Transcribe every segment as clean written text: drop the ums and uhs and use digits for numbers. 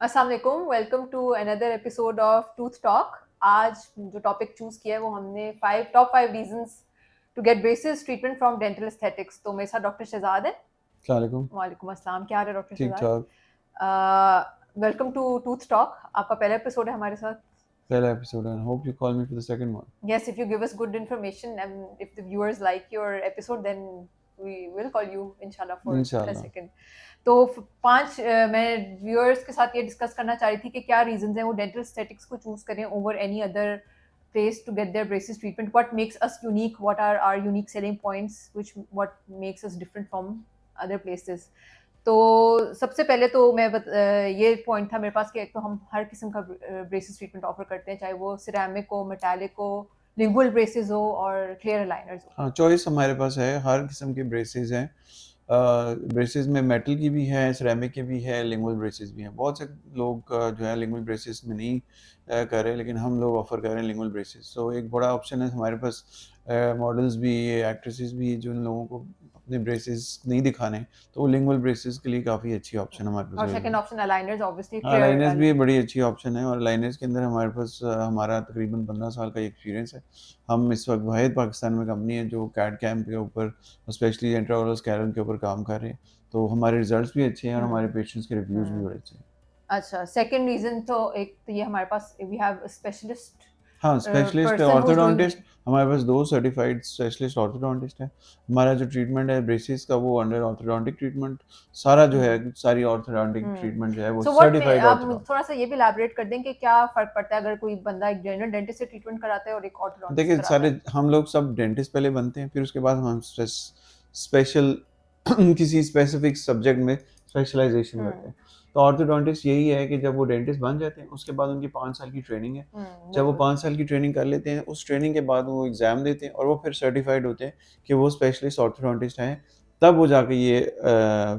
अस्सलाम वालेकुम, welcome to another episode of tooth talk. आज जो टॉपिक चूज किया है वो हमने top 5 reasons to get braces treatment from dental aesthetics. तो मेरे साथ डॉक्टर शहजाद है। अस्सलाम वालेकुम अस्सलाम, क्या हाल है डॉक्टर ठीक ठाक। Shahzad? Welcome to tooth talk, आपका पहला एपिसोड है हमारे साथ। पहला एपिसोड है। Hope you call me for the second one. Yes, if you give us good information and if the viewers like your episode, then we will call you inshallah for a इंशाल्लाह। second. तो मैं viewers के साथ ये discuss करना चाह रही थी कि क्या रीजंस हैं वो डेंटल एस्थेटिक्स को चूज करें over any other place to get their braces treatment. What makes us unique? What are our unique selling points? What makes us different from other places? तो सबसे पहले तो ये पॉइंट था मेरे पास कि एक तो हम हर किस्म का ब्रेसेस ट्रीटमेंट ऑफर करते हैं, चाहे वो सिरेमिक हो, मेटालिक हो, लिंगुअल ब्रेसेस हो और क्लियर अलाइनर्स हो। हाँ, चॉइस हमारे पास है, हर किस्म के ब्रेसेस हैं। ब्रेसेस में मेटल की भी है, सिरेमिक की भी है, लिंगुअल ब्रेसेस भी हैं। बहुत से लोग जो है लिंगुअल ब्रेसेस में नहीं कर रहे, लेकिन हम लोग ऑफर कर रहे हैं लिंगुअल ब्रेसेस। सो एक बड़ा ऑप्शन है हमारे पास। मॉडल्स भी, एक्ट्रेसेस भी, जो उन लोगों को अपने ब्रेसेस नहीं दिखाने, तो वो लिंगुअल ब्रेसेस के लिए काफ़ी अच्छी ऑप्शन हमारे पास और अवेलेबल सेकंड है। ऑप्शन अलाइनर्स, ऑब्वियसली हाँ, क्लियर लाइनर्स भी अलाइनर। बड़ी अच्छी ऑप्शन है, और लाइनर्स के अंदर हमारे पास हमारा तकरीबन 15 साल का एक्सपीरियंस है। हम इस वक्त वाहिद पाकिस्तान में कंपनी है जो कैड कैम के ऊपर, स्पेशली इंट्राओरल स्कैरल के ऊपर काम कर रहे हैं। तो हमारे रिजल्ट्स भी अच्छे हैं और हमारे पेशेंट्स के रिव्यूज़ भी बड़े अच्छे हैं। अच्छा, सेकंड रीजन तो एक तो ये हमारे पास वी हैव स्पेशलिस्ट हाँ, specialist person who is doing. Orthodontist हमारे पास 2 सर्टिफाइड स्पेशलिस्ट ऑर्थोडोंटिस्ट हैं। हमारा जो ट्रीटमेंट है ब्रेसेस का, वो अंडर ऑर्थोडोंटिक ट्रीटमेंट, सारा जो है सारी ऑर्थोडोंटिक ट्रीटमेंट जो है वो सो व्हाट में सर्टिफाइड आप ऑर्थोडोंटिक। थोड़ा सा ये भी इलैबोरेट कर दें कि क्या फर्क पड़ता है अगर कोई बंदा एक जनरल डेंटिस्ट से ट्रीटमेंट कराता है और एक ऑर्थोडोंटिस्ट से देखिए, कराता सारे है? हम लोग सब डेंटिस्ट पहले बनते हैं, फिर उसके बाद हम स्पेशल किसी स्पेसिफिक सब्जेक्ट में स्पेशलाइजेशन करते हैं। तो ऑर्थोडोंटिस्ट यही है कि जब वो डेंटिस्ट बन जाते हैं, उसके बाद उनकी 5 साल की ट्रेनिंग है। जब वो बिल्कुल। 5 साल की ट्रेनिंग कर लेते हैं, उस ट्रेनिंग के बाद वो एग्ज़ाम देते हैं और वो फिर सर्टिफाइड होते हैं कि वो स्पेशलिस्ट ऑर्थोडोंटिस्ट हैं। तब वो जाके ये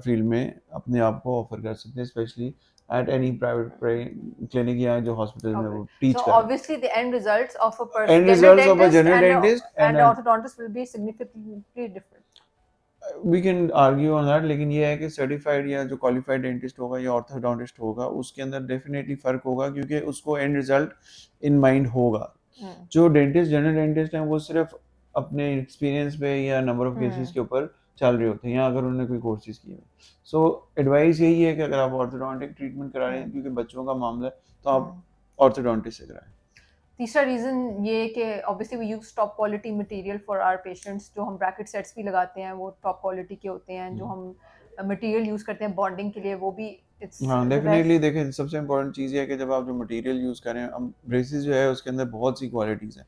फ़ील्ड में अपने आप को ऑफ़र कर सकते हैं, specially at any private clinic या जो हॉस्पिटल में Okay. वो टीच So कर रहे हैं। obviously the end results of a and general results of a dentist general and dentist and orthodontist will be significantly different. We can argue on that, लेकिन ये है कि सर्टिफाइड या जो क्वालिफाइड डेंटिस्ट होगा या ऑर्थोडोंटिस्ट होगा, उसके अंदर डेफिनेटली फ़र्क होगा, क्योंकि उसको एंड रिजल्ट इन माइंड होगा। जो डेंटिस्ट, जनरल डेंटिस्ट हैं, वो सिर्फ अपने एक्सपीरियंस पे या नंबर ऑफ केसेस के ऊपर चल रहे होते हैं, या अगर उन्होंने कोई कोर्सेज किए हुए। सो एडवाइस यही है कि अगर आप ऑर्थोडोंटिक ट्रीटमेंट करा रहे हैं, क्योंकि बच्चों का मामला है, तो आप ऑर्थोडोंटिस्ट से कराएं। तीसरा रीज़न ये कि obviously we use top quality material for our patients. जो हम ब्रैकेट सेट्स भी लगाते हैं वो टॉप क्वालिटी के होते हैं। जो हम मटेरियल यूज़ करते हैं बॉन्डिंग के लिए वो भी इट्स हाँ, द डेफ़िनेटली। बेस्ट। देखिए, सबसे इम्पोर्टेंट चीज़ ये है कि जब आप जो मटीरियल यूज़ कर रहे हैं, अब ब्रेसेस जो है उसके अंदर बहुत सी क्वालिटीज़ हैं।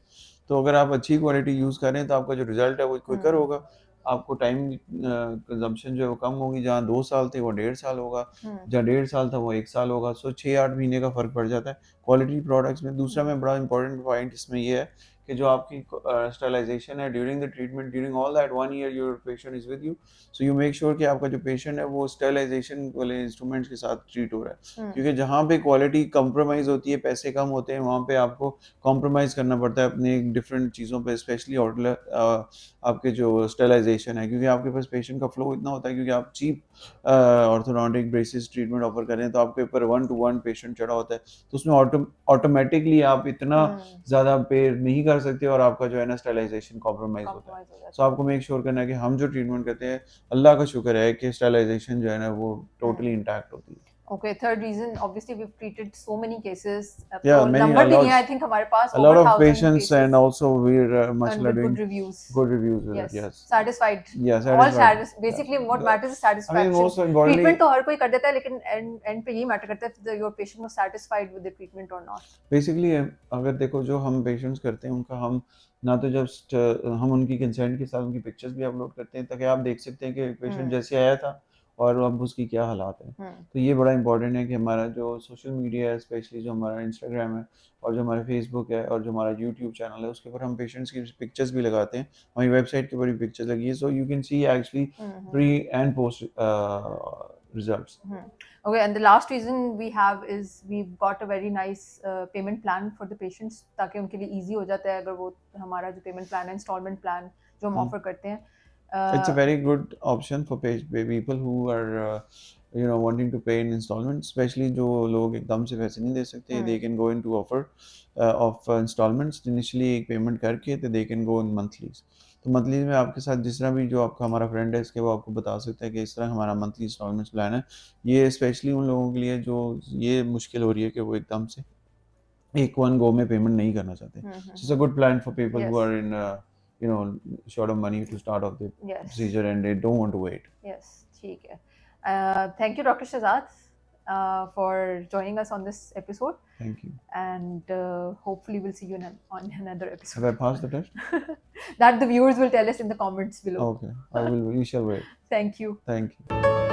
तो अगर आप अच्छी क्वालिटी यूज़ कर रहे हैं, तो आपका जो रिज़ल्ट है वो क्विकर होगा। आपको टाइम कंज़म्पशन जो है वो कम होगी, जहाँ 2 साल थे वो 1.5 साल होगा, जहाँ 1.5 साल था वो 1 साल होगा। सो 6-8 महीने का फ़र्क पड़ जाता है क्वालिटी प्रोडक्ट्स में। दूसरा में बड़ा इम्पोर्टेंट पॉइंट इसमें ये है कि जो आपकी स्टरलाइज़ेशन है during the treatment, during all that 1 year your patient is with you. So you make sure कि आपका जो पेशेंट है वो स्टरलाइजेशन वाले इंस्ट्रूमेंट्स के साथ ट्रीट हो रहा है, क्योंकि जहाँ पे क्वालिटी कंप्रोमाइज़ होती है, पैसे कम होते हैं, वहाँ पे आपको कॉम्प्रोमाइज़ करना पड़ता है अपनी डिफरेंट चीज़ों पे, स्पेशली आपके जो स्टरलाइजेशन है, क्योंकि आपके पास पेशेंट का फ्लो इतना होता है, क्योंकि आप cheap orthodontic braces treatment offer कर रहे हैं, तो आपके ऊपर 1 टू 1 पेशेंट चढ़ा होता है, तो उसमें ऑटोमेटिकली आप इतना ज़्यादा पे नहीं कर सकते और आपका जो है ना स्टरलाइजेशन कॉम्प्रोमाइज़ होता है। कॉम्प्रोमाइज हो सो जाता आपको मेक श्योर करना है कि हम जो ट्रीटमेंट करते हैं, अल्लाह का शुक्र है कि स्टरलाइजेशन जो है ना वो टोटली है। इंटैक्ट होती है। Okay, third reason obviously we treated so many cases. अब Yeah, तो many नंबर भी नहीं है, आई थिंक हमारे पास a lot over of 1000 patients, and cases also we're and mashallah with good doing reviews. good reviews with it. Yes, Yes. satisfied. Yeah, All satisfied. satis basically what The- matters is I mean, satisfaction. most importantly, treatment तो हर कोई कर देता है, लेकिन and पे यही matter करता है if your patient was satisfied with the treatment or not. Basically अगर देखो, जो हम पेशेंट्स करते हैं उनका हम ना तो जस्ट हम उनकी कंसेंट के साथ उनकी पिक्चर्स भी अपलोड करते हैं, ताकि आप देख सकते हैं कि पेशेंट जैसे आया था और अब उसकी क्या हालात है। तो ये बड़ा इंपॉर्टेंट है कि हमारा जो सोशल मीडिया है, स्पेशली जो हमारा इंस्टाग्राम है और जो हमारा फेसबुक है और जो हमारा यूट्यूब चैनल है, उसके ऊपर हम पेशेंट्स की पिक्चर्स भी लगाते हैं। हमारी वेबसाइट के ऊपर भी पिक्चर्स लगी है, so you can see actually pre and post results. Okay, and the last reason we have is we've got a very nice payment plan for the patients, ताकि उनके लिए easy हो जाता है अगर वो हमारा जो payment plan है, installment plan जो हम offer करते हैं। It's a very good option for people who are wanting to pay in installments, especially जो लोग एकदम से पैसे नहीं दे सकते, they can go into offer of installments initially, एक पेमेंट करके तो they can go in monthlies. तो मंथली में आपके साथ जिस तरह भी जो आपका हमारा फ्रेंड है इसके वो आपको बता सकता है कि इस तरह हमारा मंथली इंस्टॉलमेंट्स प्लान है। ये स्पेशली उन लोगों के लिए जो ये मुश्किल हो रही है कि वो एकदम से एक वन गो में पेमेंट नहीं करना चाहते। It's a good plan for people who Yes. Are in short of money to start off the Yes. procedure and they don't want to wait. Yes, ठीक है. Thank you, Dr. Shahzad, for joining us on this episode, Thank you. and hopefully we'll see you on another Have episode. I passed the test? That the viewers will tell us in the comments below. Okay, we shall wait. Thank you. Thank you.